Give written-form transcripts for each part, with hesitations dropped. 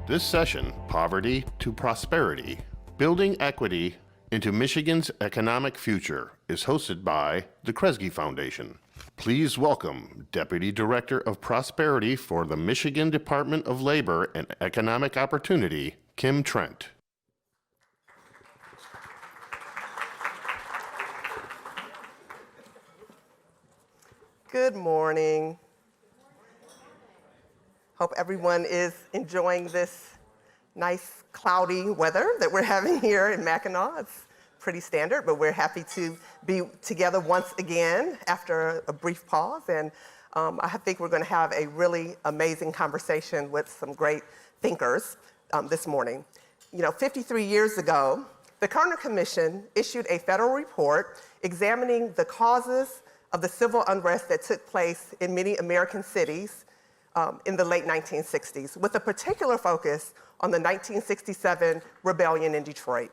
This session, Poverty to Prosperity, Building Equity into Michigan's Economic Future, is hosted by the Kresge Foundation. Please welcome Deputy Director of Prosperity for the Michigan Department of Labor and Economic Opportunity, Kim Trent. Good morning. Hope everyone is enjoying this nice cloudy weather that we're having here in Mackinac. It's pretty standard, but we're happy to be together once again after a brief pause. And I think we're going to have a really amazing conversation with some great thinkers this morning. 53 years ago, the Kerner Commission issued a federal report examining the causes of the civil unrest that took place in many American cities in the late 1960s, with a particular focus on the 1967 rebellion in Detroit.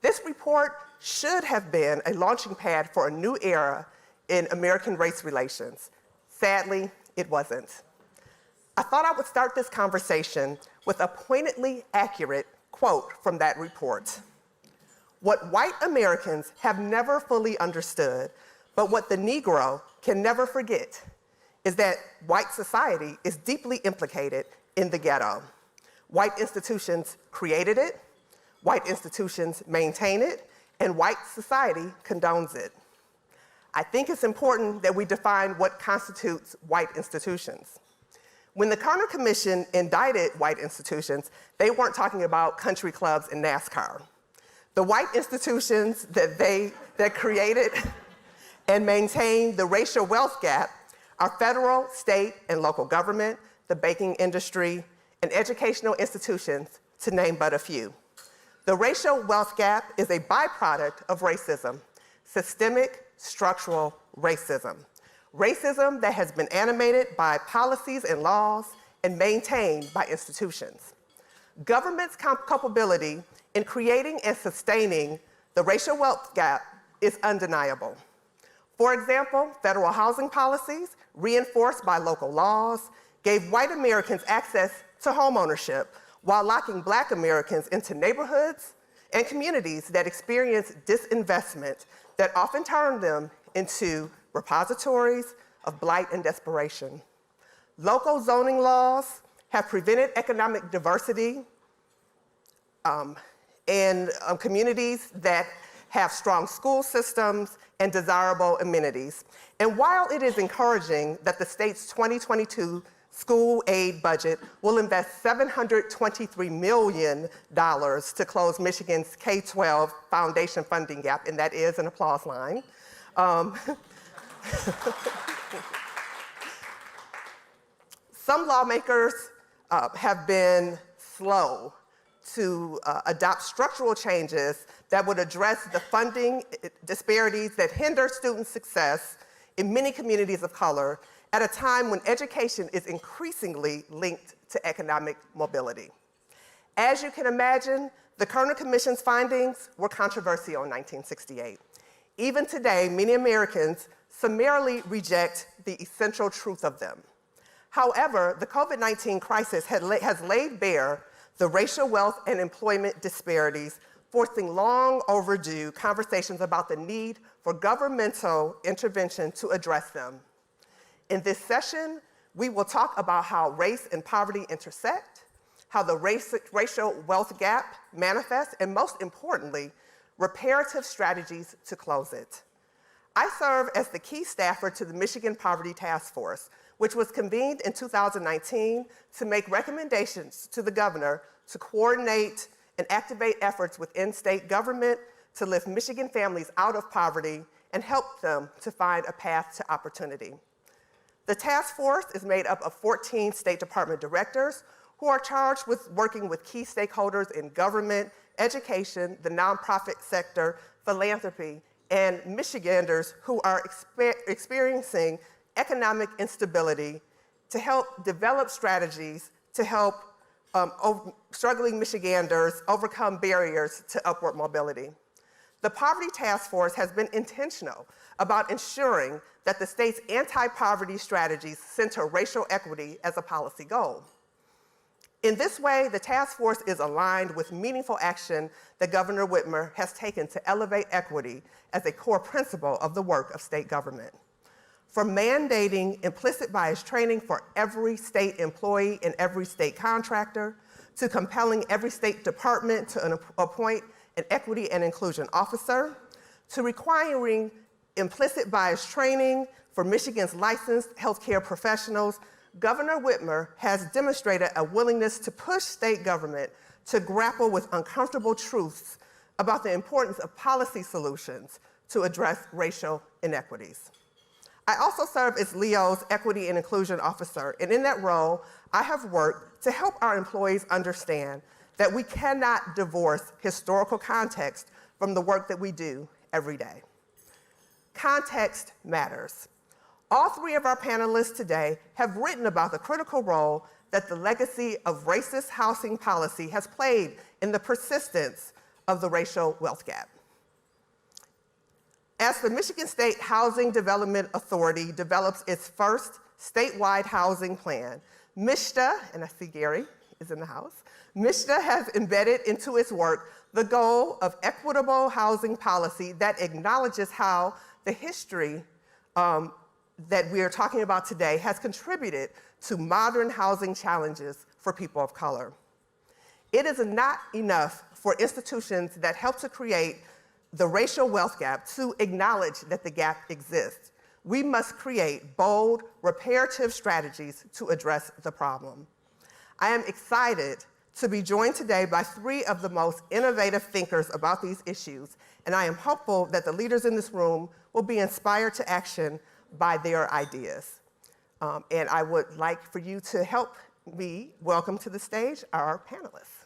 This report should have been a launching pad for a new era in American race relations. Sadly, it wasn't. I thought I would start this conversation with a poignantly accurate quote from that report. "What white Americans have never fully understood, but what the Negro can never forget, is that white society is deeply implicated in the ghetto. White institutions created it, white institutions maintain it, and white society condones it." I think it's important that we define what constitutes white institutions. When the Kerner Commission indicted white institutions, they weren't talking about country clubs and NASCAR. The white institutions that created and maintain the racial wealth gap are federal, state, and local government, the banking industry, and educational institutions, to name but a few. The racial wealth gap is a byproduct of racism, systemic, structural racism. Racism that has been animated by policies and laws and maintained by institutions. Government's culpability in creating and sustaining the racial wealth gap is undeniable. For example, federal housing policies, reinforced by local laws, gave white Americans access to homeownership while locking Black Americans into neighborhoods and communities that experienced disinvestment that often turned them into repositories of blight and desperation. Local zoning laws have prevented economic diversity in communities that have strong school systems and desirable amenities. And while it is encouraging that the state's 2022 school aid budget will invest $723 million to close Michigan's K-12 foundation funding gap, and that is an applause line. Some lawmakers have been slow to adopt structural changes that would address the funding disparities that hinder student success in many communities of color at a time when education is increasingly linked to economic mobility. As you can imagine, the Kerner Commission's findings were controversial in 1968. Even today, many Americans summarily reject the essential truth of them. However, the COVID-19 crisis has laid bare the racial wealth and employment disparities, forcing long overdue conversations about the need for governmental intervention to address them. In this session, we will talk about how race and poverty intersect, how the racial wealth gap manifests, and most importantly, reparative strategies to close it. I serve as the key staffer to the Michigan Poverty Task Force, which was convened in 2019 to make recommendations to the governor to coordinate and activate efforts within state government to lift Michigan families out of poverty and help them to find a path to opportunity. The task force is made up of 14 State Department directors who are charged with working with key stakeholders in government, education, the nonprofit sector, philanthropy, and Michiganders who are experiencing economic instability to help develop strategies to help struggling Michiganders overcome barriers to upward mobility. The Poverty Task Force has been intentional about ensuring that the state's anti-poverty strategies center racial equity as a policy goal. In this way, the task force is aligned with meaningful action that Governor Whitmer has taken to elevate equity as a core principle of the work of state government. From mandating implicit bias training for every state employee and every state contractor, to compelling every state department to appoint an equity and inclusion officer, to requiring implicit bias training for Michigan's licensed healthcare professionals, Governor Whitmer has demonstrated a willingness to push state government to grapple with uncomfortable truths about the importance of policy solutions to address racial inequities. I also serve as LEO's Equity and Inclusion Officer, and in that role, I have worked to help our employees understand that we cannot divorce historical context from the work that we do every day. Context matters. All three of our panelists today have written about the critical role that the legacy of racist housing policy has played in the persistence of the racial wealth gap. As the Michigan State Housing Development Authority develops its first statewide housing plan, MSHDA, and I see Gary is in the house, MSHDA has embedded into its work the goal of equitable housing policy that acknowledges how the history that we are talking about today has contributed to modern housing challenges for people of color. It is not enough for institutions that help to create the racial wealth gap to acknowledge that the gap exists. We must create bold, reparative strategies to address the problem. I am excited to be joined today by three of the most innovative thinkers about these issues, and I am hopeful that the leaders in this room will be inspired to action by their ideas. And I would like for you to help me welcome to the stage our panelists.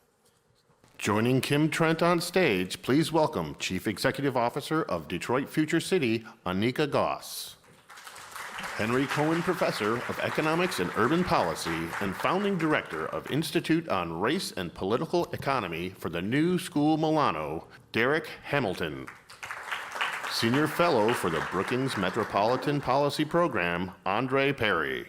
Joining Kim Trent on stage, please welcome Chief Executive Officer of Detroit Future City, Anika Goss. Henry Cohen Professor of Economics and Urban Policy and Founding Director of Institute on Race and Political Economy for the New School Milano, Darrick Hamilton. Senior Fellow for the Brookings Metropolitan Policy Program, Andre Perry.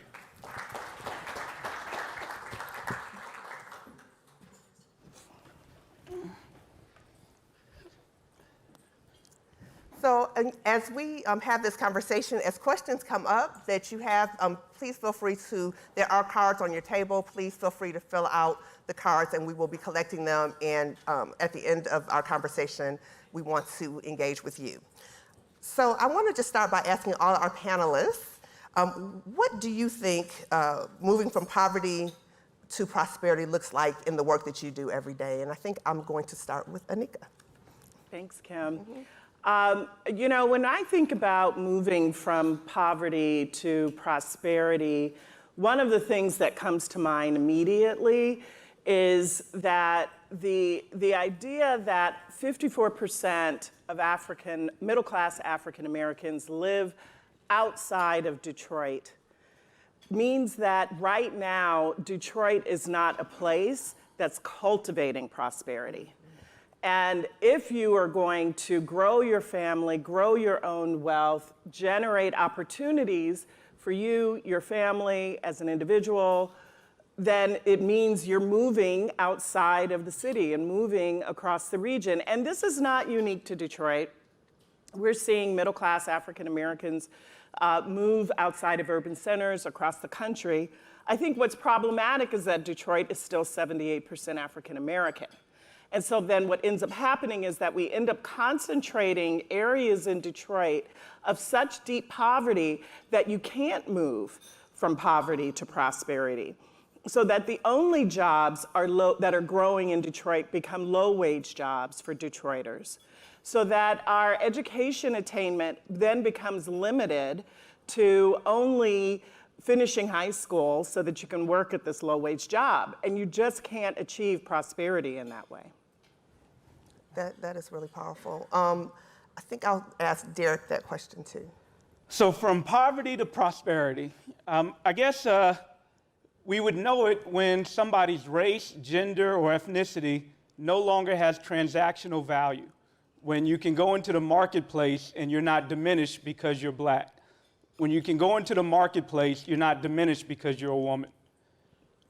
So as we have this conversation, as questions come up that you have, please feel free to, there are cards on your table, please feel free to fill out the cards and we will be collecting them, and at the end of our conversation, we want to engage with you. So I want to just start by asking all our panelists, what do you think moving from poverty to prosperity looks like in the work that you do every day? And I think I'm going to start with Anika. Thanks, Kim. You know, when I think about moving from poverty to prosperity, one of the things that comes to mind immediately is that the idea that 54% of middle-class African Americans live outside of Detroit means that right now, Detroit is not a place that's cultivating prosperity. And if you are going to grow your family, grow your own wealth, generate opportunities for you, your family, as an individual, then it means you're moving outside of the city and moving across the region. And this is not unique to Detroit. We're seeing middle-class African Americans move outside of urban centers across the country. I think what's problematic is that Detroit is still 78% African American. And so then what ends up happening is that we end up concentrating areas in Detroit of such deep poverty that you can't move from poverty to prosperity. So that the only jobs that are growing in Detroit become low-wage jobs for Detroiters. So that our education attainment then becomes limited to only finishing high school so that you can work at this low-wage job. And you just can't achieve prosperity in that way. That is really powerful. I think I'll ask Darrick that question too. So from poverty to prosperity, I guess we would know it when somebody's race, gender, or ethnicity no longer has transactional value. When you can go into the marketplace and you're not diminished because you're black. When you can go into the marketplace, you're not diminished because you're a woman.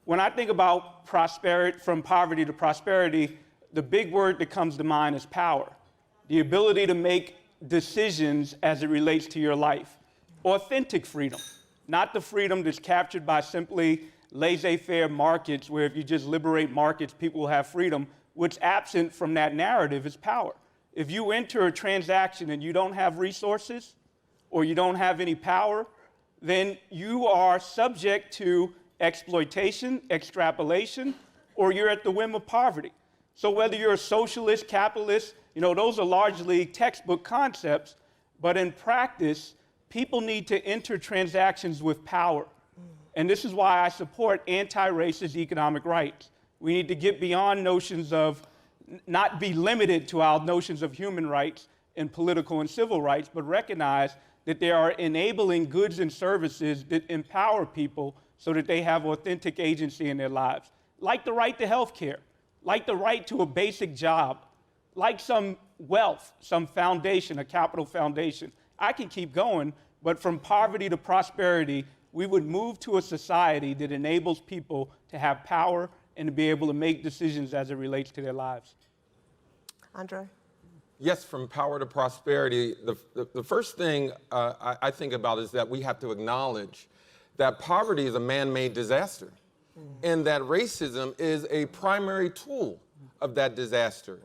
When I think about prosperity, from poverty to prosperity, the big word that comes to mind is power. The ability to make decisions as it relates to your life. Authentic freedom, not the freedom that's captured by simply laissez-faire markets where if you just liberate markets, people will have freedom. What's absent from that narrative is power. If you enter a transaction and you don't have resources or you don't have any power, then you are subject to exploitation, extrapolation, or you're at the whim of poverty. So whether you're a socialist, capitalist, those are largely textbook concepts, but in practice, people need to enter transactions with power. And this is why I support anti-racist economic rights. We need to get beyond notions of, not be limited to our notions of human rights and political and civil rights, but recognize that there are enabling goods and services that empower people so that they have authentic agency in their lives, like the right to health care, like the right to a basic job, like some wealth, some foundation, a capital foundation. I can keep going, but from poverty to prosperity, we would move to a society that enables people to have power and to be able to make decisions as it relates to their lives. Andre? Yes, from power to prosperity, the first thing I think about is that we have to acknowledge that poverty is a man-made disaster, and that racism is a primary tool of that disaster.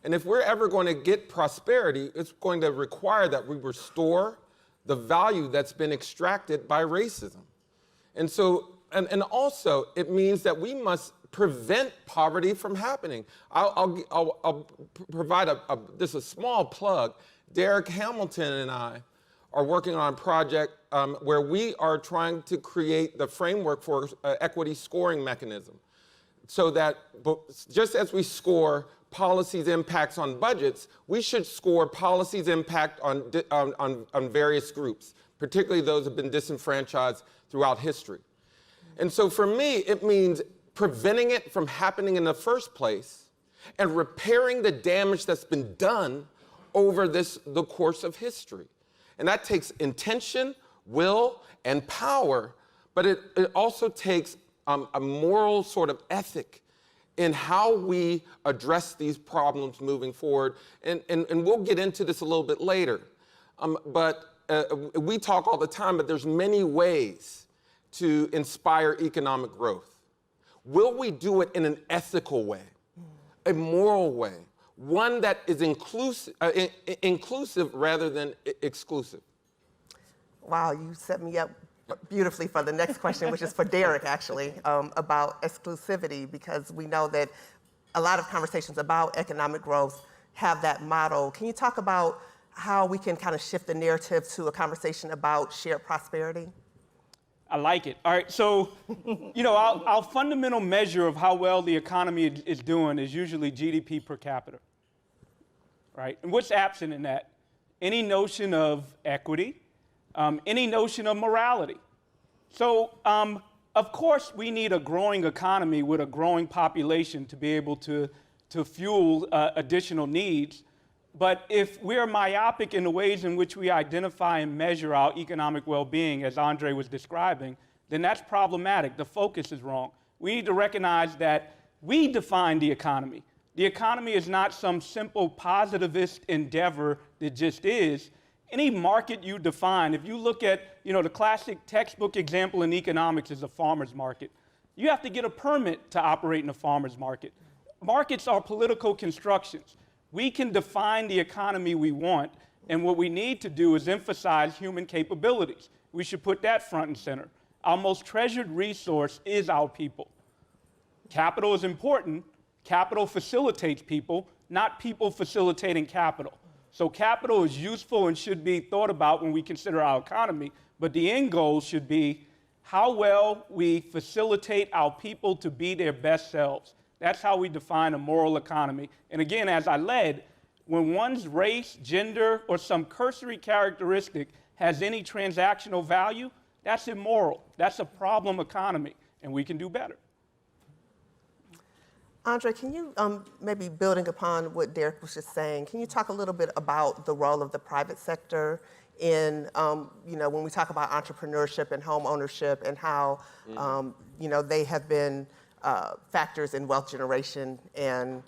And if we're ever going to get prosperity, it's going to require that we restore the value that's been extracted by racism. And so, and also, it means that we must prevent poverty from happening. I'll provide just a small plug. Darrick Hamilton and I are working on a project where we are trying to create the framework for equity scoring mechanism, so that just as we score policies' impacts on budgets, we should score policies' impact on various groups, particularly those who have been disenfranchised throughout history. And so for me, it means preventing it from happening in the first place and repairing the damage that's been done over the course of history. And that takes intention, will, and power, but it also takes a moral sort of ethic in how we address these problems moving forward. And we'll get into this a little bit later. But we talk all the time, but there's many ways to inspire economic growth. Will we do it in an ethical way, a moral way, one that is inclusive rather than exclusive? Wow, you set me up beautifully for the next question, which is for Darrick, actually, about exclusivity, because we know that a lot of conversations about economic growth have that model. Can you talk about how we can kind of shift the narrative to a conversation about shared prosperity? I like it. All right, so, our fundamental measure of how well the economy is doing is usually GDP per capita, right? And what's absent in that? Any notion of equity, any notion of morality. So, of course, we need a growing economy with a growing population to be able to fuel additional needs. But if we're myopic in the ways in which we identify and measure our economic well-being, as Andre was describing, then that's problematic. The focus is wrong. We need to recognize that we define the economy. The economy is not some simple positivist endeavor that just is. Any market you define, if you look at, the classic textbook example in economics is a farmer's market. You have to get a permit to operate in a farmer's market. Markets are political constructions. We can define the economy we want, and what we need to do is emphasize human capabilities. We should put that front and center. Our most treasured resource is our people. Capital is important. Capital facilitates people, not people facilitating capital. So capital is useful and should be thought about when we consider our economy, but the end goal should be how well we facilitate our people to be their best selves. That's how we define a moral economy. And again, as I led, when one's race, gender, or some cursory characteristic has any transactional value, that's immoral. That's a problem economy, and we can do better. Andre, can you, maybe building upon what Darrick was just saying, can you talk a little bit about the role of the private sector in, when we talk about entrepreneurship and home ownership and how, they have been factors in wealth generation and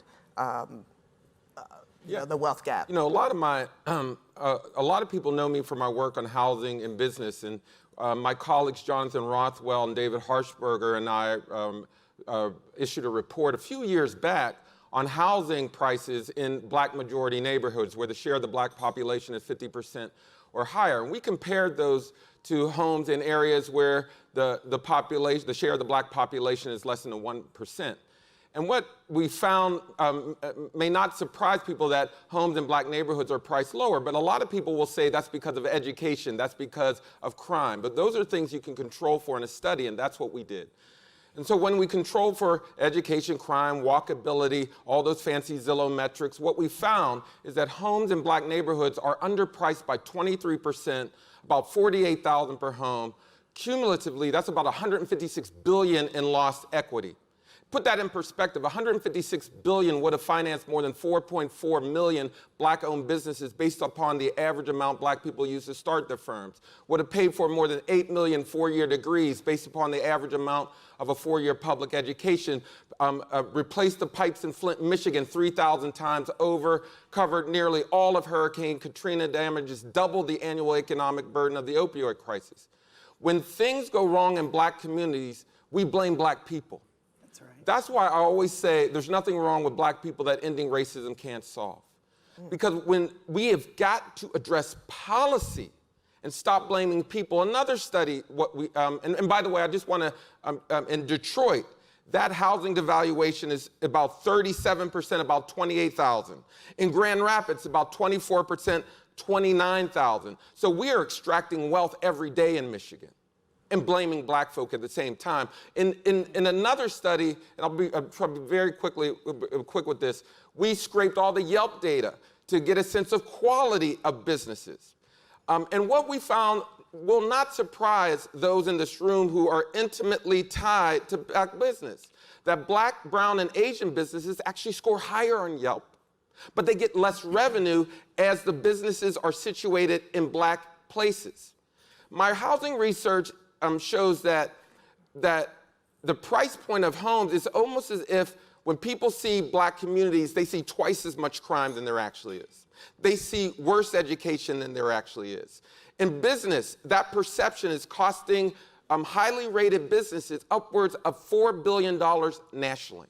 the wealth gap. A lot of people know me for my work on housing and business, and my colleagues Jonathan Rothwell and David Harshberger and I issued a report a few years back on housing prices in black majority neighborhoods where the share of the black population is 50% or higher. And we compared those to homes in areas where the share of the black population is less than 1%. And what we found may not surprise people that homes in black neighborhoods are priced lower, but a lot of people will say that's because of education, that's because of crime. But those are things you can control for in a study, and that's what we did. And so when we control for education, crime, walkability, all those fancy Zillow metrics, what we found is that homes in black neighborhoods are underpriced by 23%, about $48,000 per home. Cumulatively, that's about $156 billion in lost equity. Put that in perspective, $156 billion would have financed more than 4.4 million black-owned businesses based upon the average amount black people use to start their firms. Would have paid for more than 8 million four-year degrees based upon the average amount of a four-year public education. Replaced the pipes in Flint, Michigan 3,000 times over, covered nearly all of Hurricane Katrina damages, doubled the annual economic burden of the opioid crisis. When things go wrong in black communities, we blame black people. That's why I always say there's nothing wrong with black people that ending racism can't solve. Because when we have got to address policy and stop blaming people. Another study, and by the way, I just want to, in Detroit, that housing devaluation is about 37%, about 28,000. In Grand Rapids, about 24%, 29,000. So we are extracting wealth every day in Michigan and blaming black folk at the same time. In another study, and I'll try to be very quick with this, we scraped all the Yelp data to get a sense of quality of businesses. And what we found will not surprise those in this room who are intimately tied to black business, that black, brown, and Asian businesses actually score higher on Yelp, but they get less revenue as the businesses are situated in black places. My housing research shows that the price point of homes is almost as if when people see black communities, they see twice as much crime than there actually is. They see worse education than there actually is. In business, that perception is costing highly rated businesses upwards of $4 billion nationally.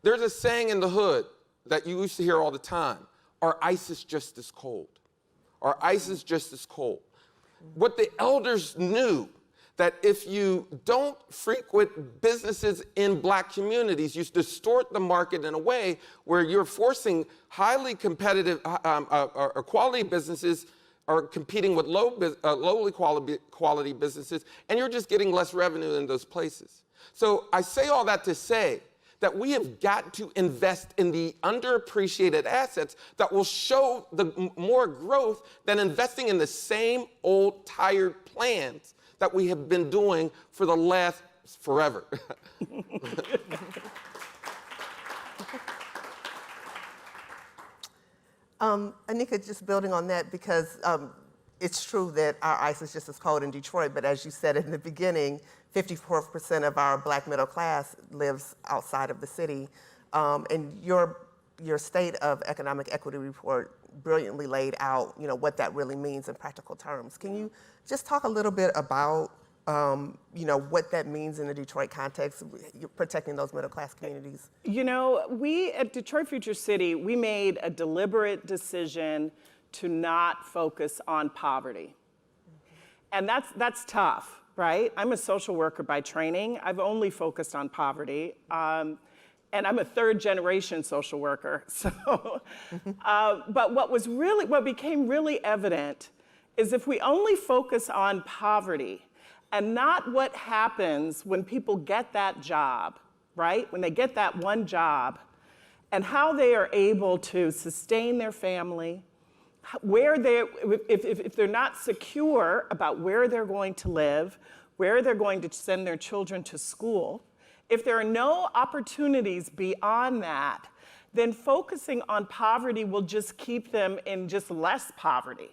There's a saying in the hood that you used to hear all the time, our ice is just as cold. Our ice is just as cold. What the elders knew, that if you don't frequent businesses in black communities, you distort the market in a way where you're forcing highly competitive or quality businesses are competing with lowly quality businesses, and you're just getting less revenue in those places. So I say all that to say that we have got to invest in the underappreciated assets that will show the more growth than investing in the same old tired plans that we have been doing for the last forever. Anika, just building on that, because it's true that our ice is just as cold in Detroit, but as you said in the beginning, 54% of our black middle class lives outside of the city. And your State of Economic Equity report brilliantly laid out, what that really means in practical terms. Can you just talk a little bit about, what that means in the Detroit context, protecting those middle class communities? We at Detroit Future City, we made a deliberate decision to not focus on poverty. And that's tough, right? I'm a social worker by training. I've only focused on poverty. And I'm a third-generation social worker. So, but what became really evident is if we only focus on poverty and not what happens when people get that job, right? When they get that one job, and how they are able to sustain their family, if they're not secure about where they're going to live, where they're going to send their children to school, if there are no opportunities beyond that, then focusing on poverty will just keep them in just less poverty.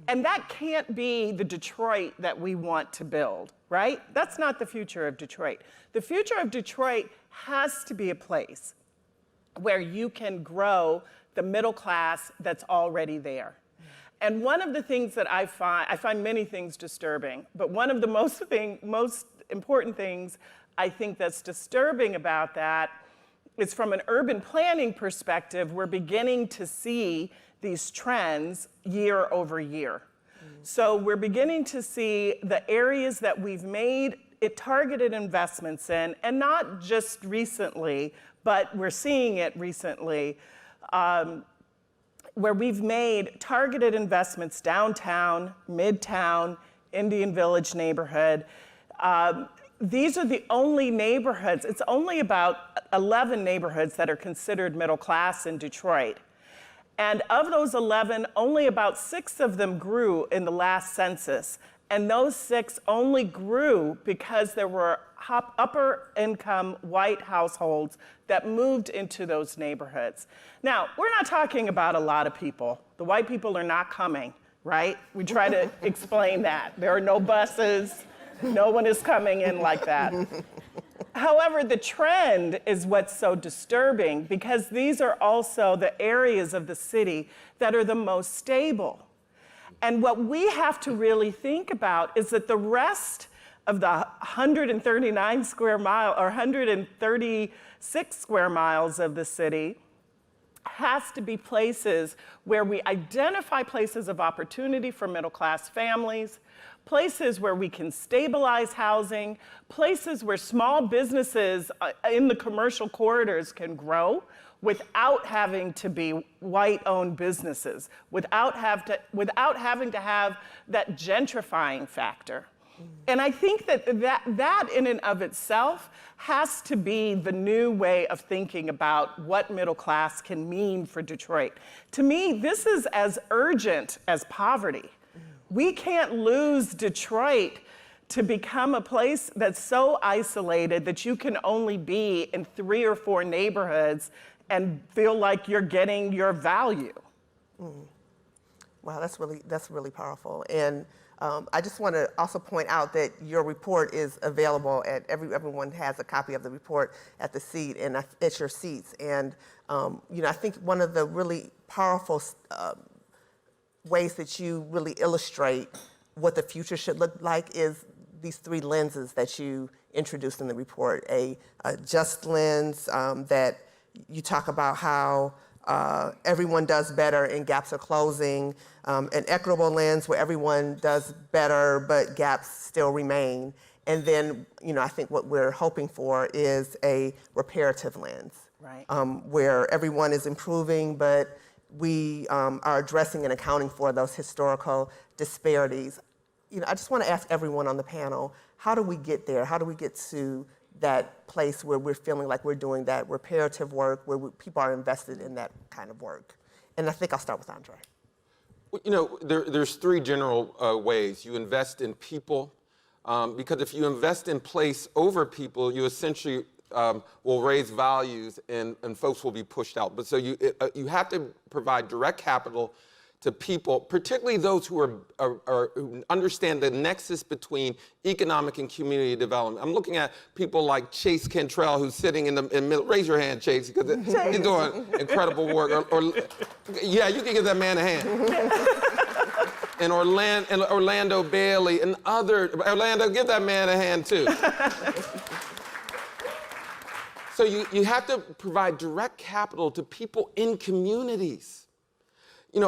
And that can't be the Detroit that we want to build, right? That's not the future of Detroit. The future of Detroit has to be a place where you can grow the middle class that's already there. And one of the things that I find many things disturbing, but one of the most important things I think that's disturbing about that is from an urban planning perspective, we're beginning to see these trends year over year. So we're beginning to see the areas that we've made targeted investments in, and not just recently, but we're seeing it recently, where we've made targeted investments downtown, midtown, Indian Village neighborhood. These are the only neighborhoods, it's only about 11 neighborhoods that are considered middle class in Detroit. And of those 11, only about 6 of them grew in the last census. And those 6 only grew because there were upper income white households that moved into those neighborhoods. Now, we're not talking about a lot of people. The white people are not coming, right? We try to explain that. There are no buses, no one is coming in like that. However, the trend is what's so disturbing, because these are also the areas of the city that are the most stable. And what we have to really think about is that the rest of the 139 square mile or 136 square miles of the city has to be places where we identify places of opportunity for middle class families, places where we can stabilize housing, places where small businesses in the commercial corridors can grow without having to be white-owned businesses, without having to have that gentrifying factor. And I think that in and of itself has to be the new way of thinking about what middle class can mean for Detroit. To me, this is as urgent as poverty. We can't lose Detroit to become a place that's so isolated that you can only be in 3 or 4 neighborhoods and feel like you're getting your value. Wow, that's really powerful. And I just want to also point out that your report is available at everyone has a copy of the report at the seat and at your seats. And I think one of the really powerful ways that you really illustrate what the future should look like is these 3 lenses that you introduced in the report. A just lens that you talk about how everyone does better and gaps are closing, an equitable lens where everyone does better but gaps still remain. And then, I think what we're hoping for is a reparative lens, right. Where everyone is improving, but we are addressing and accounting for those historical disparities. I just want to ask everyone on the panel, how do we get there? How do we get to that place where we're feeling like we're doing that reparative work, where people are invested in that kind of work? And I think I'll start with Andre. Well, there's 3 general ways. You invest in people, because if you invest in place over people, you essentially will raise values and folks will be pushed out. But so you have to provide direct capital to people, particularly those who who understand the nexus between economic and community development. I'm looking at people like Chase Cantrell, who's sitting in the middle. Raise your hand, Chase, because he's doing incredible work. Yeah, you can give that man a hand. And Orlando Bailey and Orlando, give that man a hand too. So you have to provide direct capital to people in communities.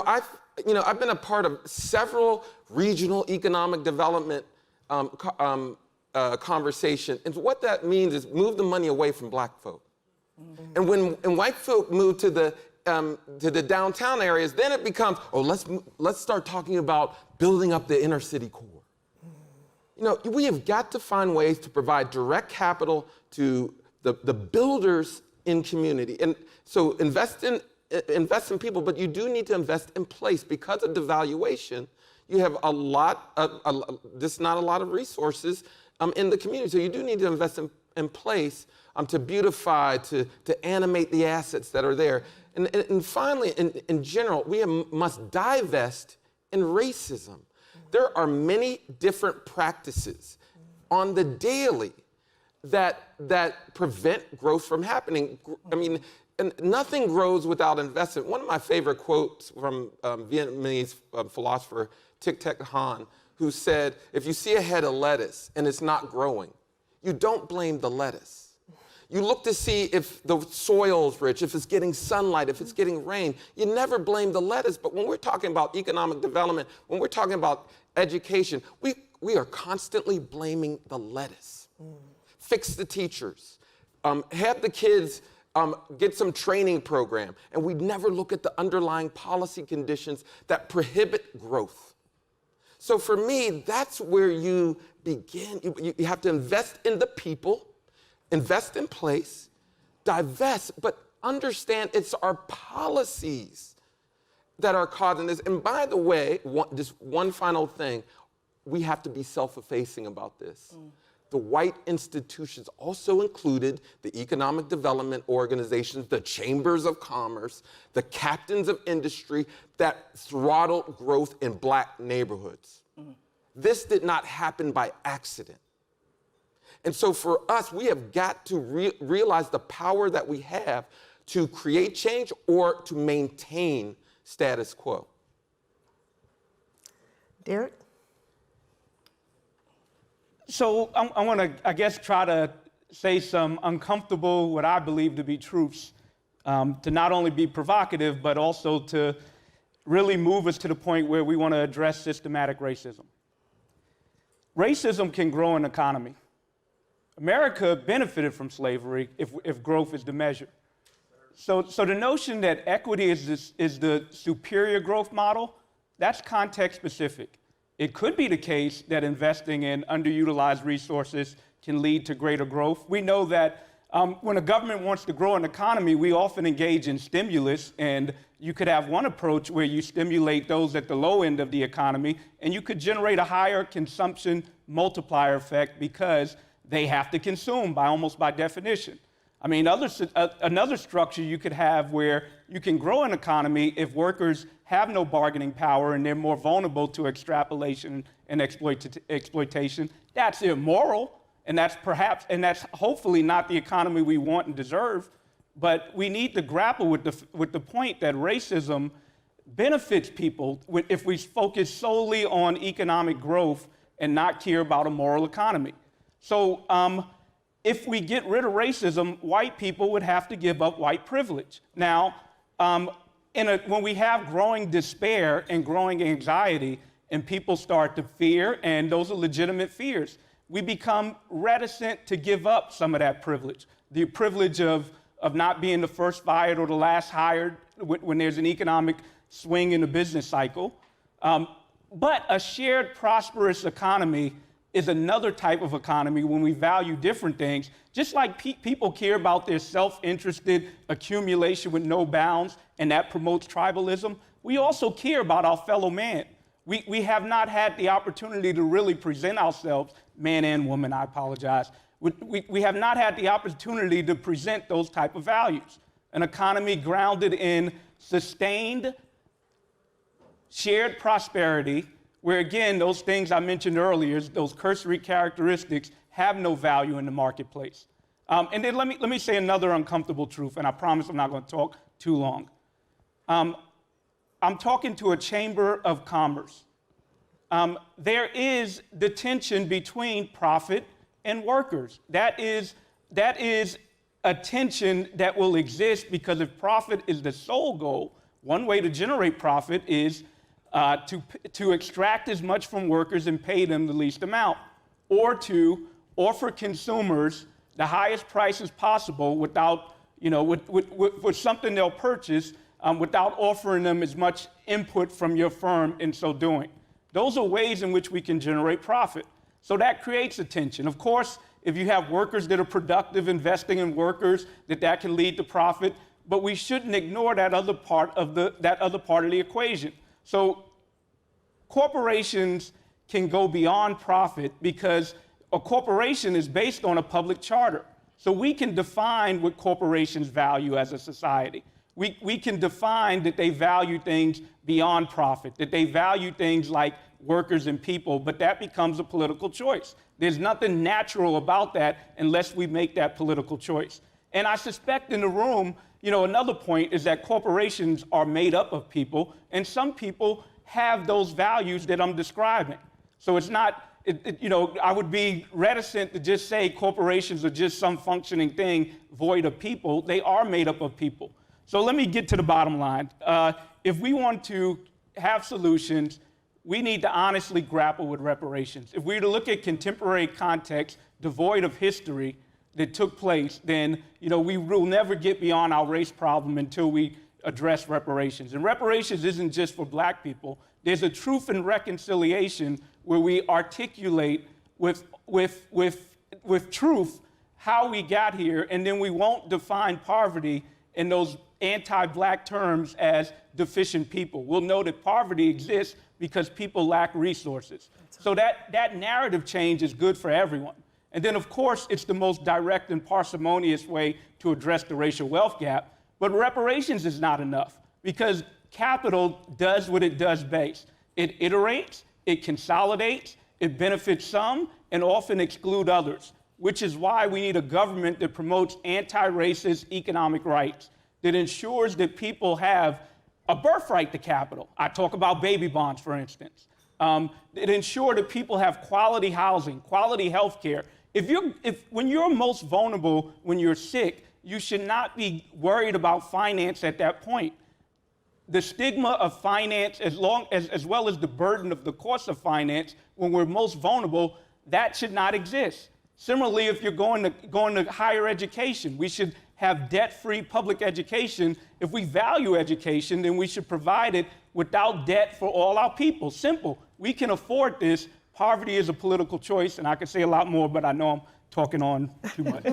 I've been a part of several regional economic development conversations, and what that means is move the money away from black folk. Mm-hmm. And when white folk move to the downtown areas, then it becomes, let's start talking about building up the inner city core. We have got to find ways to provide direct capital to the builders in community, and so invest in people, but you do need to invest in place. Because of devaluation, you have just not a lot of resources in the community. So you do need to invest in place to beautify, to animate the assets that are there. And finally, in general, we must divest in racism. There are many different practices on the daily that prevent growth from happening. I mean, and nothing grows without investment. One of my favorite quotes from Vietnamese philosopher Thich Nhat Hanh, who said, if you see a head of lettuce and it's not growing, you don't blame the lettuce. You look to see if the soil's rich, if it's getting sunlight, if it's getting rain. You never blame the lettuce. But when we're talking about economic development, when we're talking about education, we are constantly blaming the lettuce. Fix the teachers, have the kids get some training program, and we never look at the underlying policy conditions that prohibit growth. So for me, that's where you begin. You have to invest in the people, invest in place, divest, but understand it's our policies that are causing this. And by the way, just one final thing, we have to be self-effacing about this. The white institutions also included the economic development organizations, the chambers of commerce, the captains of industry that throttled growth in black neighborhoods. This did not happen by accident. And so for us, we have got to realize the power that we have to create change or to maintain status quo. Darrick? So I want to, I guess, try to say some uncomfortable, what I believe to be truths, to not only be provocative, but also to really move us to the point where we want to address systematic racism. Racism can grow an economy. America benefited from slavery if growth is the measure. So the notion that equity is the superior growth model, that's context specific. It could be the case that investing in underutilized resources can lead to greater growth. We know that when a government wants to grow an economy, we often engage in stimulus, and you could have one approach where you stimulate those at the low end of the economy, and you could generate a higher consumption multiplier effect because they have to consume almost by definition. I mean, another structure you could have where you can grow an economy if workers have no bargaining power and they're more vulnerable to extrapolation and exploitation. That's immoral, and that's hopefully not the economy we want and deserve. But we need to grapple with the point that racism benefits people if we focus solely on economic growth and not care about a moral economy. So if we get rid of racism, white people would have to give up white privilege. Now, when we have growing despair and growing anxiety and people start to fear, and those are legitimate fears, we become reticent to give up some of that privilege. The privilege of not being the first fired or the last hired when there's an economic swing in the business cycle. But a shared prosperous economy is another type of economy when we value different things. Just like people care about their self-interested accumulation with no bounds, and that promotes tribalism, we also care about our fellow man. We have not had the opportunity to really present ourselves, man and woman, I apologize. We have not had the opportunity to present those type of values. An economy grounded in sustained, shared prosperity, where again, those things I mentioned earlier, those cursory characteristics have no value in the marketplace. And then let me say another uncomfortable truth, and I promise I'm not going to talk too long. I'm talking to a chamber of commerce. There is the tension between profit and workers. That is a tension that will exist because if profit is the sole goal, one way to generate profit is to extract as much from workers and pay them the least amount, or to offer consumers the highest prices possible without, with something they'll purchase without offering them as much input from your firm in so doing. Those are ways in which we can generate profit. So that creates a tension. Of course, if you have workers that are productive, investing in workers, that can lead to profit, but we shouldn't ignore that other part of the equation. So corporations can go beyond profit because a corporation is based on a public charter. So we can define what corporations value as a society. We can define that they value things beyond profit, that they value things like workers and people, but that becomes a political choice. There's nothing natural about that unless we make that political choice. And I suspect in the room, another point is that corporations are made up of people, and some people have those values that I'm describing. So it's not, I would be reticent to just say corporations are just some functioning thing void of people. They are made up of people. So let me get to the bottom line. If we want to have solutions, we need to honestly grapple with reparations. If we were to look at contemporary context devoid of history that took place, then we will never get beyond our race problem until we address reparations. And reparations isn't just for Black people. There's a truth and reconciliation where we articulate with truth how we got here, and then we won't define poverty in those anti-Black terms as deficient people. We'll know that poverty exists because people lack resources. So that narrative change is good for everyone. And then, of course, it's the most direct and parsimonious way to address the racial wealth gap. But reparations is not enough because capital does what it does best. It iterates, it consolidates, it benefits some, and often excludes others, which is why we need a government that promotes anti-racist economic rights, that ensures that people have a birthright to capital. I talk about baby bonds, for instance. It ensures that people have quality housing, quality health care. When you're most vulnerable, when you're sick, you should not be worried about finance at that point. The stigma of finance, as well as the burden of the cost of finance, when we're most vulnerable, that should not exist. Similarly, if you're going to higher education, we should have debt-free public education. If we value education, then we should provide it without debt for all our people. Simple. We can afford this. Poverty is a political choice, and I could say a lot more, but I know I'm talking on too much.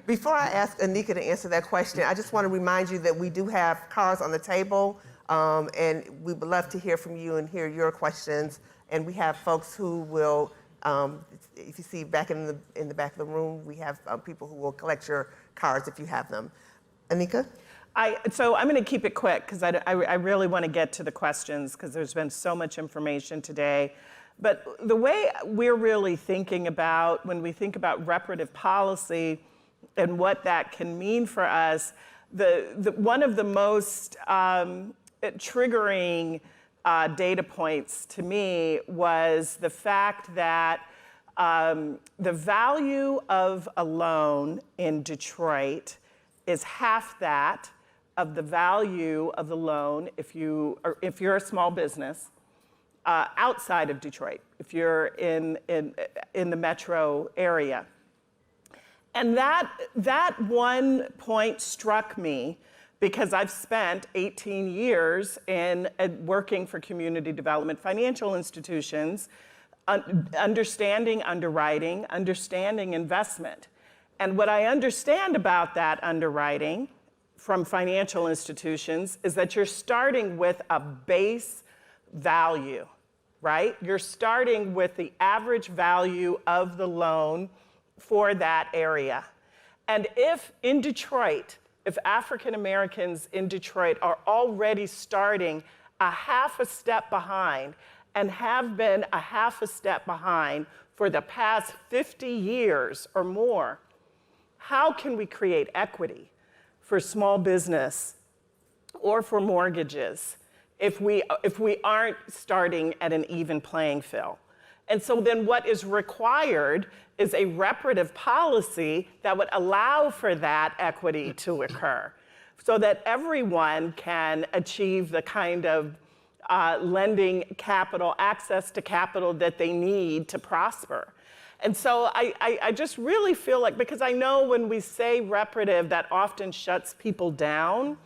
Before I ask Anika to answer that question, I just want to remind you that we do have cards on the table, and we would love to hear from you and hear your questions. And we have folks who will, if you see back in the back of the room, we have people who will collect your cards if you have them. Anika? So I'm going to keep it quick because I really want to get to the questions because there's been so much information today. But the way we're really thinking about, when we think about reparative policy and what that can mean for us, one of the most triggering data points to me was the fact that the value of a loan in Detroit is half that of the value of the loan if you're a small business outside of Detroit, if you're in the metro area. And that one point struck me because I've spent 18 years in working for community development financial institutions, understanding underwriting, understanding investment. And what I understand about that underwriting from financial institutions is that you're starting with a base value, right? You're starting with the average value of the loan for that area. And if in Detroit, if African Americans in Detroit are already starting a half a step behind and have been a half a step behind for the past 50 years or more, how can we create equity for small business or for mortgages if we aren't starting at an even playing field? And so then what is required is a reparative policy that would allow for that equity to occur so that everyone can achieve the kind of lending capital, access to capital that they need to prosper. And so I just really feel like, because I know when we say reparative, that often shuts people down.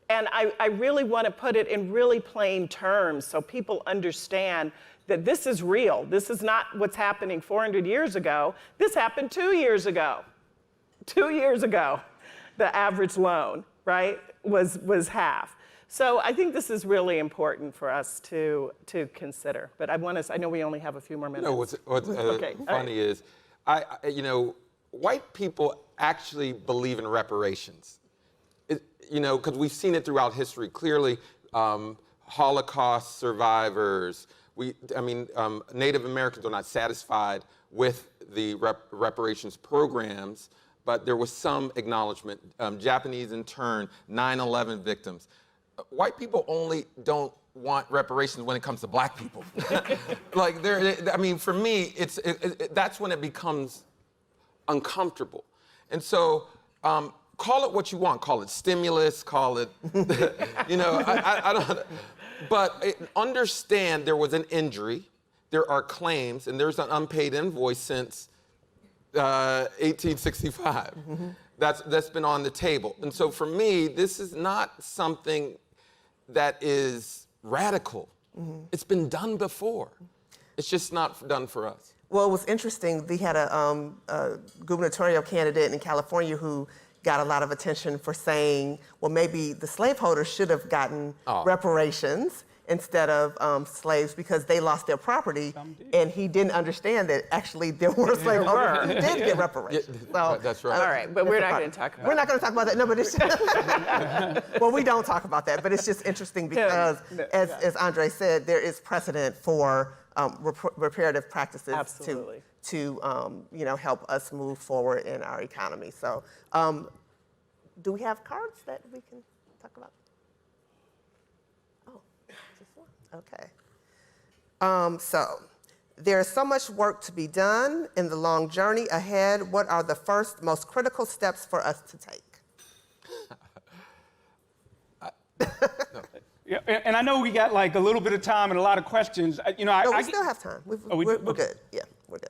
And I really want to put it in really plain terms so people understand that this is real. This is not what's happening 400 years ago. This happened 2 years ago. 2 years ago, the average loan, right, was half. So I think this is really important for us to consider. But I know we only have a few more minutes. You know, what's okay, funny is, white people actually believe in reparations. you know, because we've seen it throughout history clearly. Holocaust survivors. Native Americans are not satisfied with the reparations programs, but there was some acknowledgement. Japanese intern, 9/11 victims. White people only don't want reparations when it comes to black people. Like, for me, that's when it becomes uncomfortable. And so, call it what you want. Call it stimulus, call it, I don't, but understand there was an injury, there are claims, and there's an unpaid invoice since 1865. Mm-hmm. That's been on the table. And so for me, this is not something that is radical. Mm-hmm. It's been done before. It's just not done for us. Well, it was interesting. We had a gubernatorial candidate in California who got a lot of attention for saying, well, maybe the slaveholders should have gotten reparations instead of slaves because they lost their property. And he didn't understand that actually there were slaveholders who did get reparations. So, that's right. All right, but we're not going to talk about that. We're not going to talk about that. No, but it's well, we don't talk about that, but it's just interesting because, as Andre said, there is precedent for reparative practices to help us move forward in our economy. So, do we have cards that we can talk about? Oh, just one. Okay. So, there's so much work to be done in the long journey ahead. What are the first, most critical steps for us to take? Yeah, and I know we got like a little bit of time and a lot of questions. We still have time. We're good. Yeah, we're good.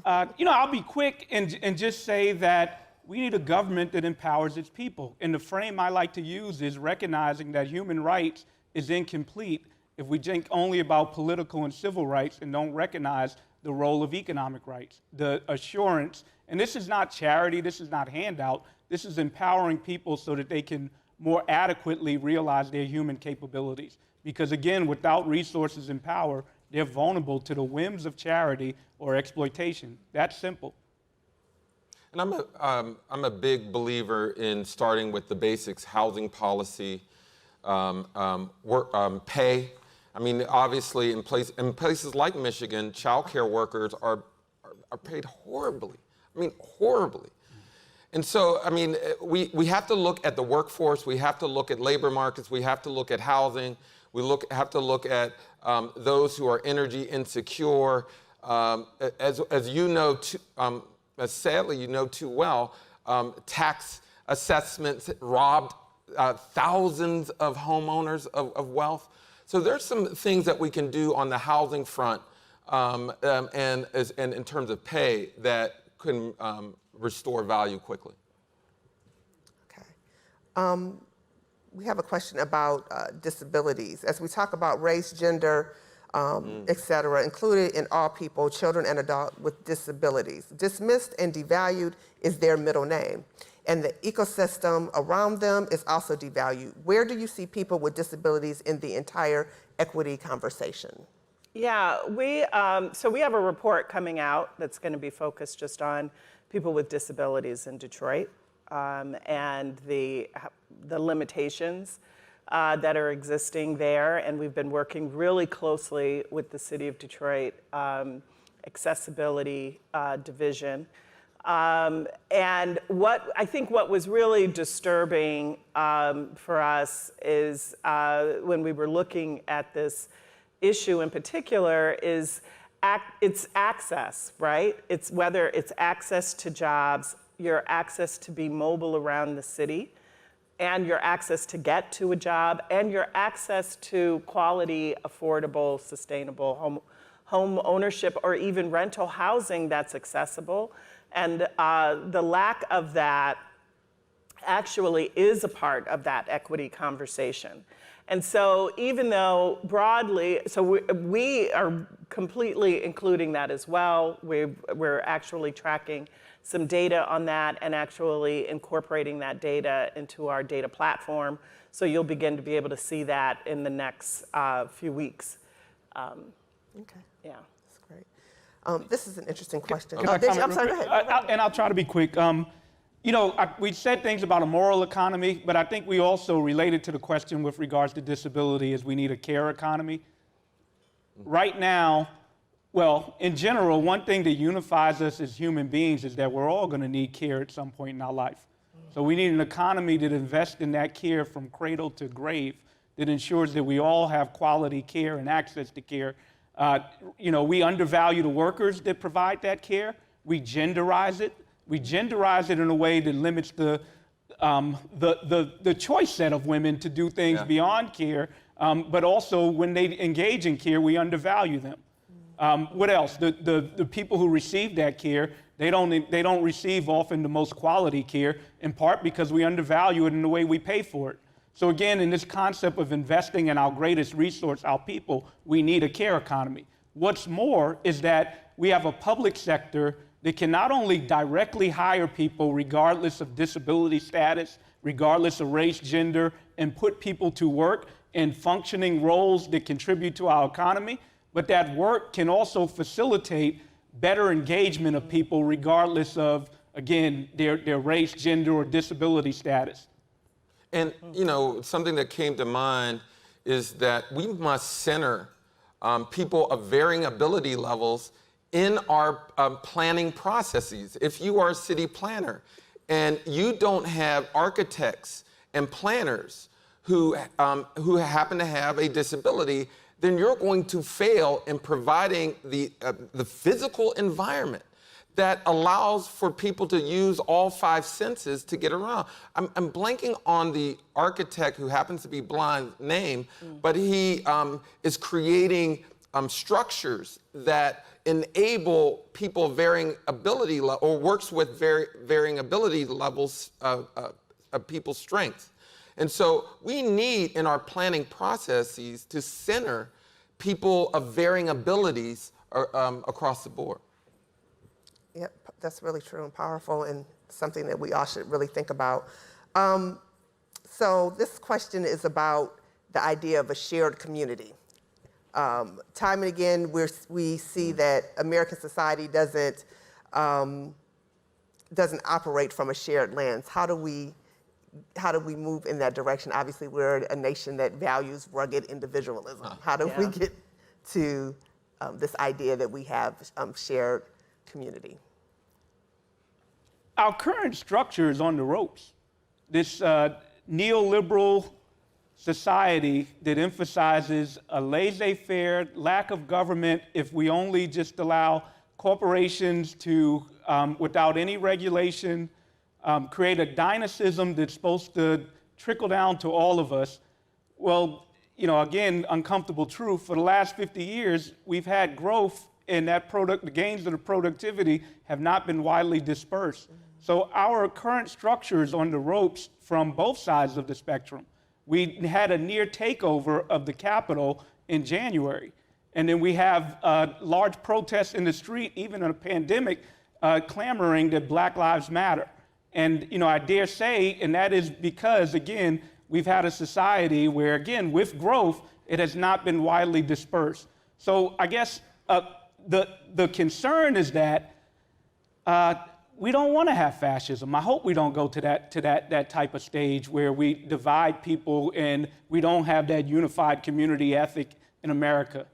I'll be quick and just say that we need a government that empowers its people. And the frame I like to use is recognizing that human rights is incomplete if we think only about political and civil rights and don't recognize the role of economic rights, the assurance. And this is not charity, this is not handout, this is empowering people so that they can more adequately realize their human capabilities. Because again, without resources and power, they're vulnerable to the whims of charity or exploitation. That's simple. And I'm a big believer in starting with the basics: housing policy, pay. I mean, obviously, in places like Michigan, child care workers are paid horribly. I mean, horribly. And so, I mean, we have to look at the workforce. We have to look at labor markets. We have to look at housing. Have to look at those who are energy insecure. As you know, as sadly you know too well, tax assessments robbed thousands of homeowners of wealth. So there's some things that we can do on the housing front and in terms of pay that can restore value quickly. Okay. We have a question about disabilities. As we talk about race, gender, et cetera, included in all people, children and adults with disabilities. Dismissed and devalued is their middle name. And the ecosystem around them is also devalued. Where do you see people with disabilities in the entire equity conversation? Yeah, so we have a report coming out that's going to be focused just on people with disabilities in Detroit and the limitations that are existing there. And we've been working really closely with the City of Detroit Accessibility Division. And what was really disturbing for us is when we were looking at this issue in particular is it's access, right? It's whether it's access to jobs, your access to be mobile around the city, and your access to get to a job, and your access to quality, affordable, sustainable home ownership, or even rental housing that's accessible. And the lack of that actually is a part of that equity conversation. And so even though broadly, so we are completely including that as well. We're actually tracking some data on that and actually incorporating that data into our data platform. So you'll begin to be able to see that in the next few weeks. Okay. Yeah. That's great. This is an interesting question. I'm sorry, go ahead. And I'll try to be quick. You know, we said things about a moral economy, but I think we also related to the question with regards to disability is we need a care economy. Right now, well, in general, one thing that unifies us as human beings is that we're all going to need care at some point in our life. So we need an economy that invests in that care from cradle to grave, that ensures that we all have quality care and access to care. You know, we undervalue the workers that provide that care. We genderize it. We genderize it in a way that limits the choice set of women to do things beyond care, but also when they engage in care, we undervalue them. What else? The people who receive that care, they don't receive often the most quality care, in part because we undervalue it in the way we pay for it. So again, in this concept of investing in our greatest resource, our people, we need a care economy. What's more is that we have a public sector that can not only directly hire people regardless of disability status, regardless of race, gender, and put people to work in functioning roles that contribute to our economy, but that work can also facilitate better engagement of people regardless of, again, their race, gender, or disability status. And, you know, something that came to mind is that we must center people of varying ability levels in our planning processes. If you are a city planner and you don't have architects and planners who happen to have a disability, then you're going to fail in providing the physical environment that allows for people to use all 5 senses to get around. I'm blanking on the architect who happens to be blind name, but he is creating structures that enable people of varying ability or works with varying ability levels of people's strengths. And so we need in our planning processes to center people of varying abilities across the board. Yep, that's really true and powerful and something that we all should really think about. So this question is about the idea of a shared community. Time and again, we see that American society doesn't operate from a shared lens. How do we move in that direction? Obviously, we're a nation that values rugged individualism. How do we get to this idea that we have shared community? Our current structure is on the ropes. This neoliberal society that emphasizes a laissez-faire, lack of government, if we only just allow corporations to, without any regulation, create a dynastism that's supposed to trickle down to all of us. Well, you know, again, uncomfortable truth, for the last 50 years, we've had growth and the gains of the productivity have not been widely dispersed. So our current structure is on the ropes from both sides of the spectrum. We had a near takeover of the Capitol in January. And then we have large protests in the street, even in a pandemic, clamoring that Black Lives Matter. And, you know, I dare say, and that is because, again, we've had a society where, again, with growth, it has not been widely dispersed. So I guess the concern is that we don't want to have fascism. I hope we don't go to that type of stage where we divide people and we don't have that unified community ethic in America.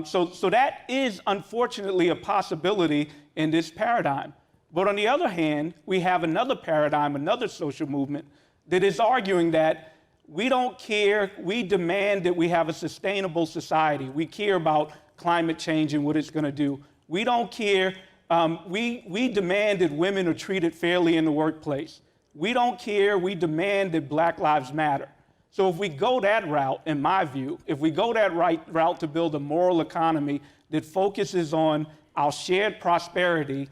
So that is unfortunately a possibility in this paradigm. But on the other hand, we have another paradigm, another social movement that is arguing that we don't care, we demand that we have a sustainable society. We care about climate change and what it's going to do. We don't care. We demand that women are treated fairly in the workplace. We don't care. We demand that Black Lives Matter. So if we go that route, in my view, if we go that route to build a moral economy that focuses on our shared prosperity,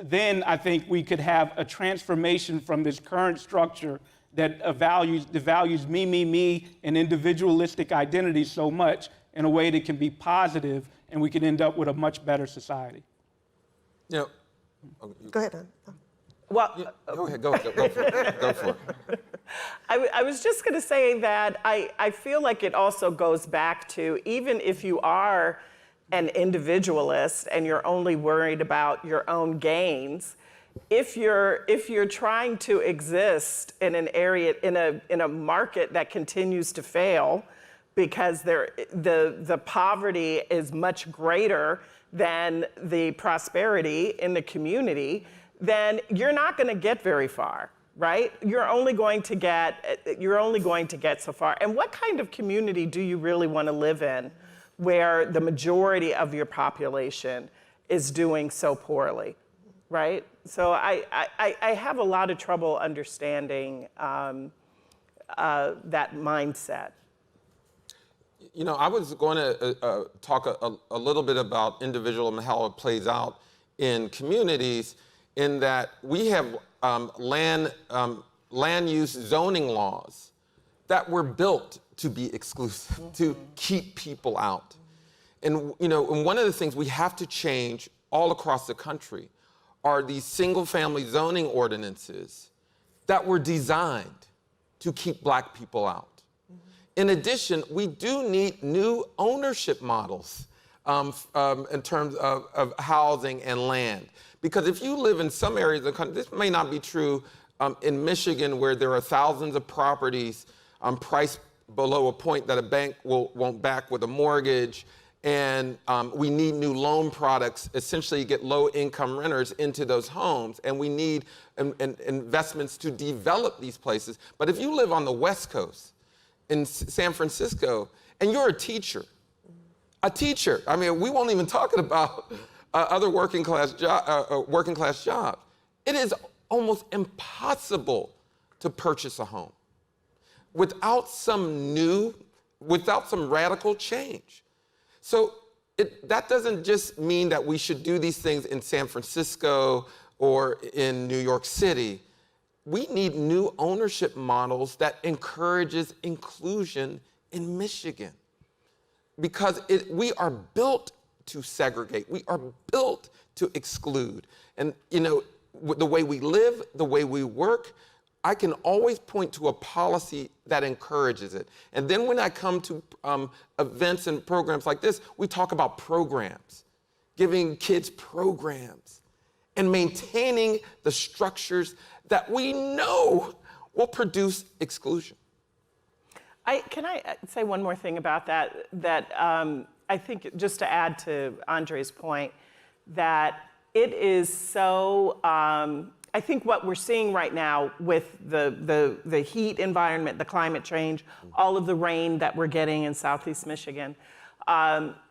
then I think we could have a transformation from this current structure that values me, and individualistic identity so much in a way that can be positive, and we can end up with a much better society. You know, Go ahead, Ann. Well, go ahead, go for it. Go for it. I was just going to say that I feel like it also goes back to, even if you are an individualist and you're only worried about your own gains, if you're trying to exist in an area, in a market that continues to fail because the poverty is much greater than the prosperity in the community, then you're not going to get very far, right? You're only going to get so far. And what kind of community do you really want to live in where the majority of your population is doing so poorly, right? So I have a lot of trouble understanding that mindset. You know, I was going to talk a little bit about individualism and how it plays out in communities, in that we have land use zoning laws that were built to be exclusive, to keep people out. And, you know, and one of the things we have to change all across the country are these single-family zoning ordinances that were designed to keep Black people out. In addition, we do need new ownership models in terms of housing and land. Because if you live in some areas of the country, this may not be true in Michigan, where there are thousands of properties priced below a point that a bank won't back with a mortgage, and we need new loan products, essentially get low-income renters into those homes, and we need investments to develop these places. But if you live on the West Coast, in San Francisco, and you're a teacher, I mean, we won't even talk about other working class jobs. It is almost impossible to purchase a home without some radical change. So that doesn't just mean that we should do these things in San Francisco or in New York City. We need new ownership models that encourages inclusion in Michigan, because we are built to segregate. We are built to exclude. And, you know, the way we live, the way we work, I can always point to a policy that encourages it. And then when I come to events and programs like this, we talk about programs, giving kids programs, and maintaining the structures that we know will produce exclusion. Can I say one more thing about that? I think, just to add to Andre's point, that it is so, I think what we're seeing right now with the heat environment, the climate change, all of the rain that we're getting in Southeast Michigan,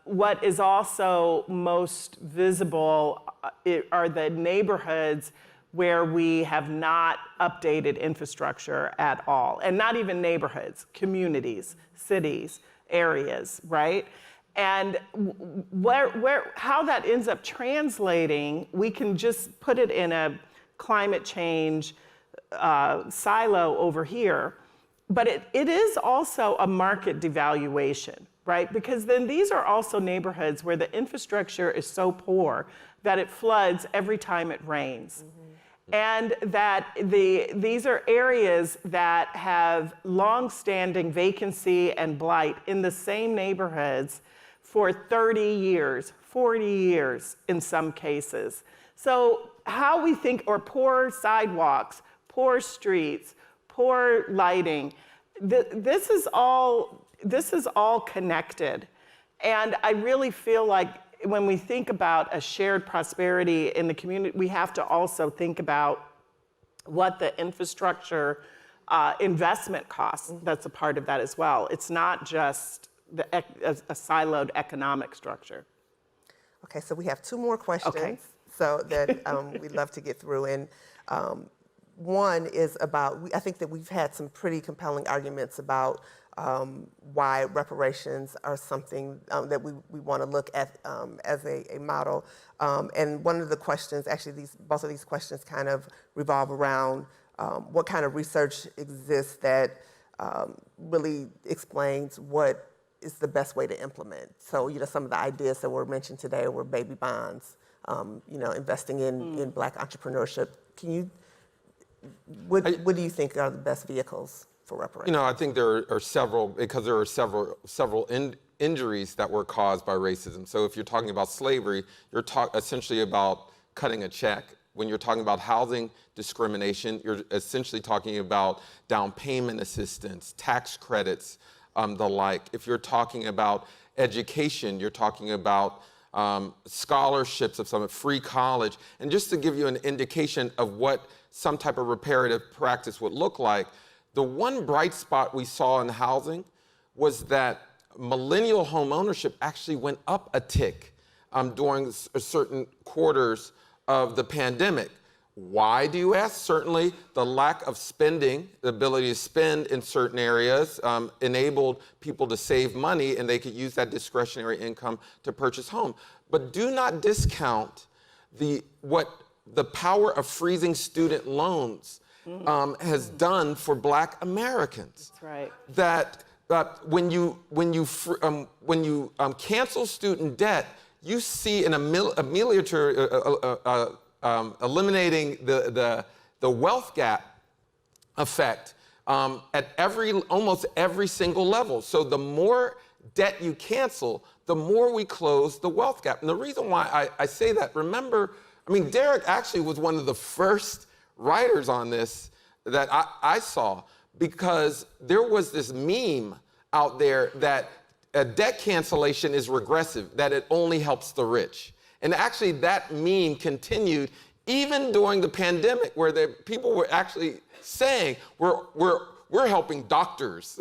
what is also most visible are the neighborhoods where we have not updated infrastructure at all. And not even neighborhoods, communities, cities, areas, right? And how that ends up translating, we can just put it in a climate change silo over here, but it is also a market devaluation, right? Because then these are also neighborhoods where the infrastructure is so poor that it floods every time it rains. And that these are areas that have long-standing vacancy and blight in the same neighborhoods for 30 years, 40 years in some cases. So how we think, or poor sidewalks, poor streets, poor lighting, this is all connected. And I really feel like when we think about a shared prosperity in the community, we have to also think about what the infrastructure investment costs. That's a part of that as well. It's not just a siloed economic structure. Okay, so we have two more questions. Okay. So that we'd love to get through. And one is about, I think that we've had some pretty compelling arguments about why reparations are something that we want to look at as a model. And one of the questions, actually both of these questions kind of revolve around what kind of research exists that really explains what is the best way to implement. So, you know, some of the ideas that were mentioned today were baby bonds, you know, investing in Black entrepreneurship. What do you think are the best vehicles for reparations? You know, I think there are several, because there are several injuries that were caused by racism. So if you're talking about slavery, you're essentially about cutting a check when you're talking about housing discrimination, you're essentially talking about down payment assistance, tax credits, the like. If you're talking about education, you're talking about scholarships of some free college. And just to give you an indication of what some type of reparative practice would look like, the one bright spot we saw in housing was that millennial home ownership actually went up a tick during certain quarters of the pandemic. Why, do you ask? Certainly the lack of spending, the ability to spend in certain areas enabled people to save money, and they could use that discretionary income to purchase home. But do not discount what the power of freezing student loans has done for Black Americans. That's right. That when you cancel student debt, you see an eliminating the wealth gap effect at almost every single level. So the more debt you cancel, the more we close the wealth gap. And the reason why I say that, remember, Darrick actually was one of the first writers on this that I saw, because there was this meme out there that debt cancellation is regressive, that it only helps the rich. And actually that meme continued even during the pandemic, where people were actually saying, we're helping doctors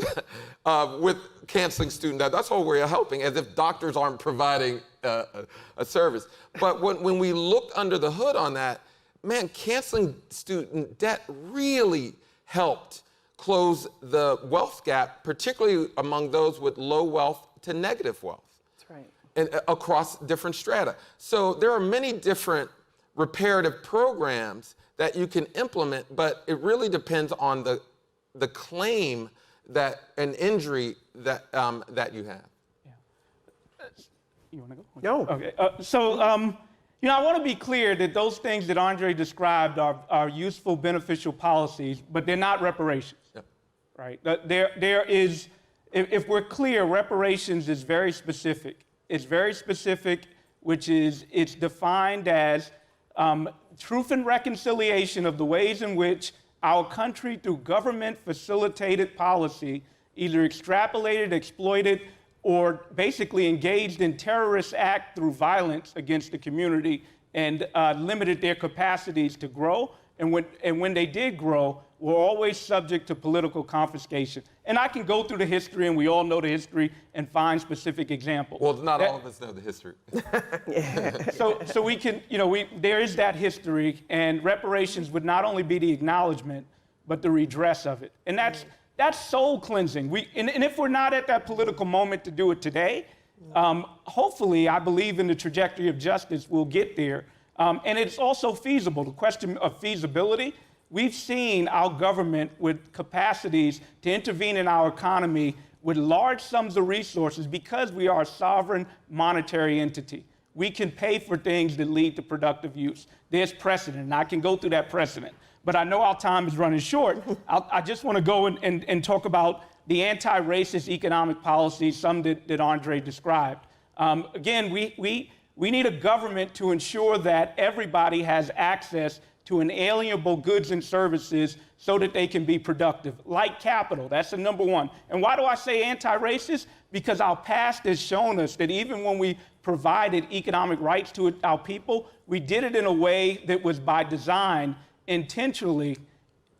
with canceling student debt. That's all we're helping, as if doctors aren't providing a service. But when we looked under the hood on that, man, canceling student debt really helped close the wealth gap, particularly among those with low wealth to negative wealth. That's right. And across different strata. So there are many different reparative programs that you can implement, but it really depends on the claim that an injury that you have. Yeah. You want to go? No. Okay. I want to be clear that those things that Andre described are useful, beneficial policies, but they're not reparations. Yep. Right? There is, if we're clear, reparations is very specific. It's very specific, which is it's defined as truth and reconciliation of the ways in which our country, through government-facilitated policy, either extrapolated, exploited, or basically engaged in terrorist act through violence against the community and limited their capacities to grow. And when they did grow, were always subject to political confiscation. And I can go through the history, and we all know the history, and find specific examples. Well, not all of us know the history. So we can, there is that history, and reparations would not only be the acknowledgement, but the redress of it. And that's soul cleansing. And if we're not at that political moment to do it today, hopefully, I believe in the trajectory of justice, we'll get there. And it's also feasible. The question of feasibility, we've seen our government with capacities to intervene in our economy with large sums of resources because we are a sovereign monetary entity. We can pay for things that lead to productive use. There's precedent, and I can go through that precedent. But I know our time is running short. I just want to go and talk about the anti-racist economic policies, some that Andre described. Again, we need a government to ensure that everybody has access to inalienable goods and services so that they can be productive, like capital. That's the number one. And why do I say anti-racist? Because our past has shown us that even when we provided economic rights to our people, we did it in a way that was by design intentionally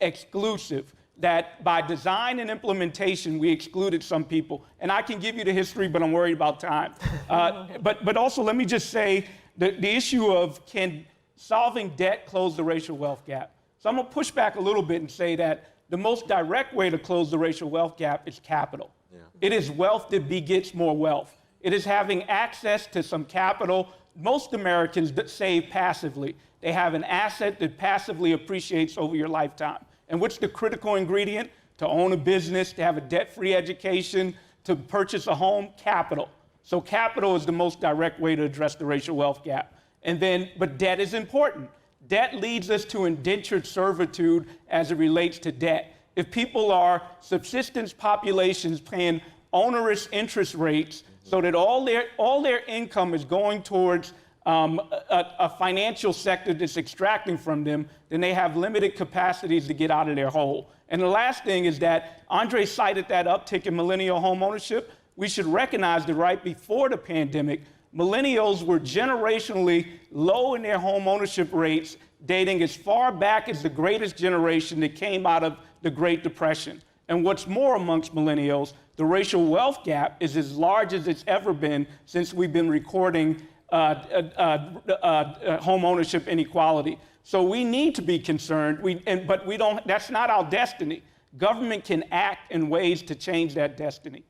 exclusive, that by design and implementation, we excluded some people. And I can give you the history, but I'm worried about time. But also, let me just say the issue of can solving debt close the racial wealth gap. So I'm going to push back a little bit and say that the most direct way to close the racial wealth gap is capital. Yeah. It is wealth that begets more wealth. It is having access to some capital. Most Americans save passively. They have an asset that passively appreciates over your lifetime. And what's the critical ingredient? To own a business, to have a debt-free education, to purchase a home? Capital. So capital is the most direct way to address the racial wealth gap. But debt is important. Debt leads us to indentured servitude as it relates to debt. If people are subsistence populations paying onerous interest rates so that all their income is going towards a financial sector that's extracting from them, then they have limited capacities to get out of their hole. And the last thing is that Andre cited that uptick in millennial home ownership. We should recognize that right before the pandemic, millennials were generationally low in their home ownership rates, dating as far back as the greatest generation that came out of the Great Depression. And what's more, amongst millennials, the racial wealth gap is as large as it's ever been since we've been recording home ownership inequality. So we need to be concerned, but we don't. That's not our destiny. Government can act in ways to change that destiny.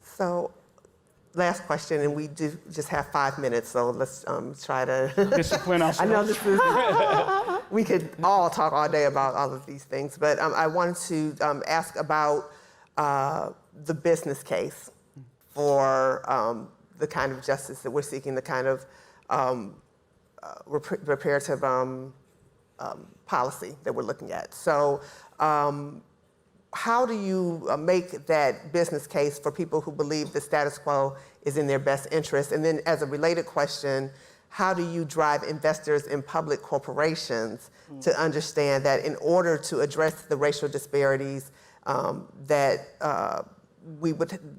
So, last question, and we do just have 5 minutes, so let's try to Discipline ourselves. I know this is, we could all talk all day about all of these things, but I wanted to ask about the business case for the kind of justice that we're seeking, the kind of reparative policy that we're looking at. So how do you make that business case for people who believe the status quo is in their best interest? And then as a related question, how do you drive investors in public corporations to understand that in order to address the racial disparities, that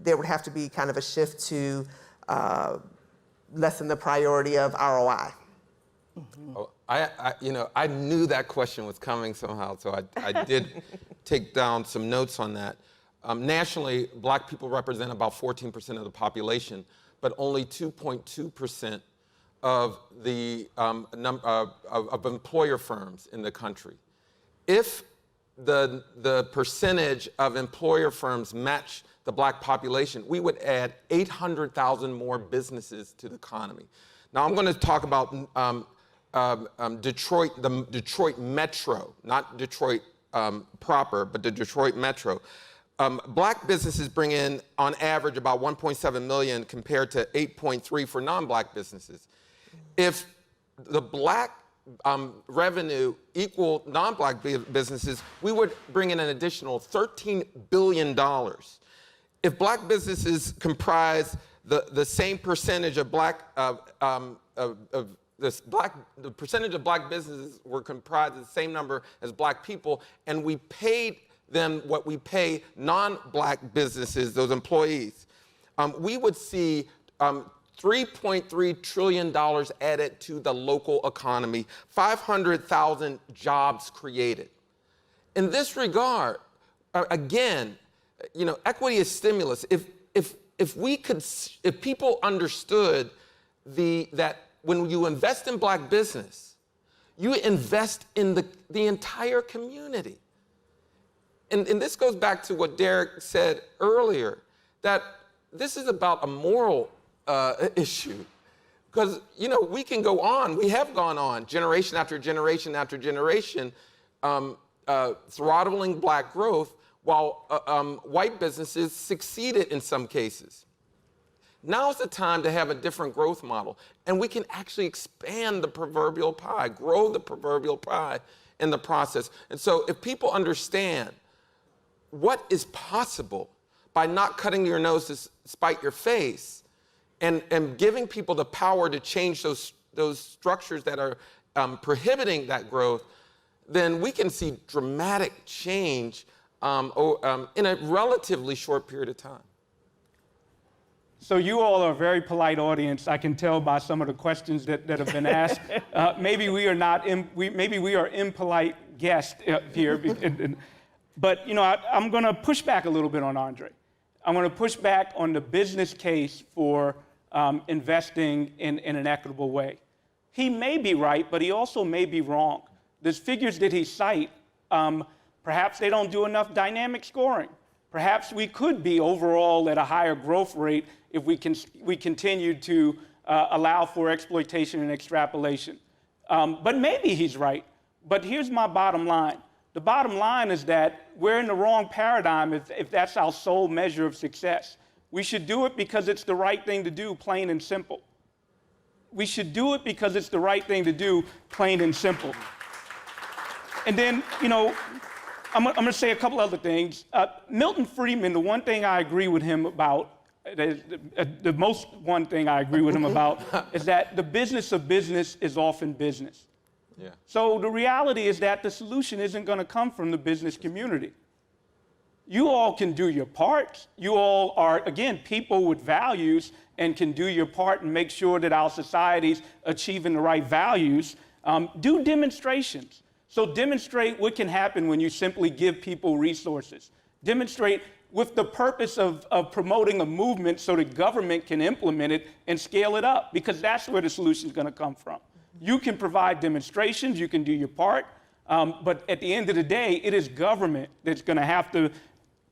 there would have to be kind of a shift to lessen the priority of ROI? Oh, I knew that question was coming somehow, so I did take down some notes on that. Nationally, Black people represent about 14% of the population, but only 2.2% of the of employer firms in the country. If the percentage of employer firms match the Black population, we would add 800,000 more businesses to the economy. Now I'm going to talk about Detroit, the Detroit Metro, not Detroit proper, but the Detroit Metro. Black businesses bring in, on average, about 1.7 million compared to 8.3 for non-Black businesses. If the Black revenue equal non-Black businesses, we would bring in an additional $13 billion. If Black businesses comprise the same percentage of the percentage of Black businesses were comprised of the same number as Black people, and we paid them what we pay non-Black businesses, those employees, we would see $3.3 trillion added to the local economy, 500,000 jobs created. In this regard, again, equity is stimulus. If people understood that when you invest in Black business, you invest in the entire community. And this goes back to what Darrick said earlier, that this is about a moral issue. Because, we can go on, we have gone on, generation after generation after generation, throttling Black growth while white businesses succeeded in some cases. Now's the time to have a different growth model, and we can actually expand the proverbial pie, grow the proverbial pie in the process. And so if people understand what is possible by not cutting your nose to spite your face, and giving people the power to change those structures that are prohibiting that growth, then we can see dramatic change in a relatively short period of time. So you all are a very polite audience. I can tell by some of the questions that have been asked. Maybe we are impolite guests here. But I'm going to push back a little bit on Andre. I'm going to push back on the business case for investing in an equitable way. He may be right, but he also may be wrong. These figures that he cite, perhaps they don't do enough dynamic scoring. Perhaps we could be overall at a higher growth rate if we continue to allow for exploitation and extrapolation. But maybe he's right. But here's my bottom line. The bottom line is that we're in the wrong paradigm if that's our sole measure of success. We should do it because it's the right thing to do, plain and simple. We should do it because it's the right thing to do, plain and simple. And then, I'm going to say a couple other things. Milton Friedman, the one thing I agree with him about the most one thing I agree with him about is that the business of business is often business. Yeah. So the reality is that the solution isn't going to come from the business community. You all can do your part. You all are, again, people with values and can do your part and make sure that our society's achieving the right values. Do demonstrations. So demonstrate what can happen when you simply give people resources. Demonstrate with the purpose of promoting a movement so the government can implement it and scale it up, because that's where the solution is going to come from. You can provide demonstrations, you can do your part, but at the end of the day, it is government that's going to have to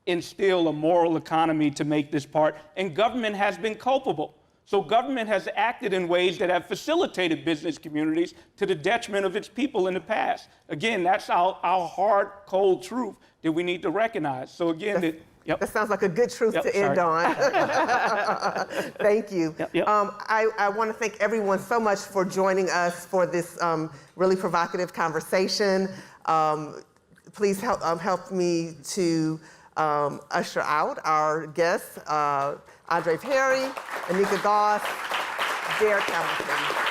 instill a moral economy to make this part, and government has been culpable. So government has acted in ways that have facilitated business communities to the detriment of its people in the past. Again, that's our hard, cold truth that we need to recognize. So again, that sounds like a good truth to end on. Thank you. I want to thank everyone so much for joining us for this really provocative conversation. Please help me to usher out our guests, Andre Perry, Anika Goss, Darrick Hamilton.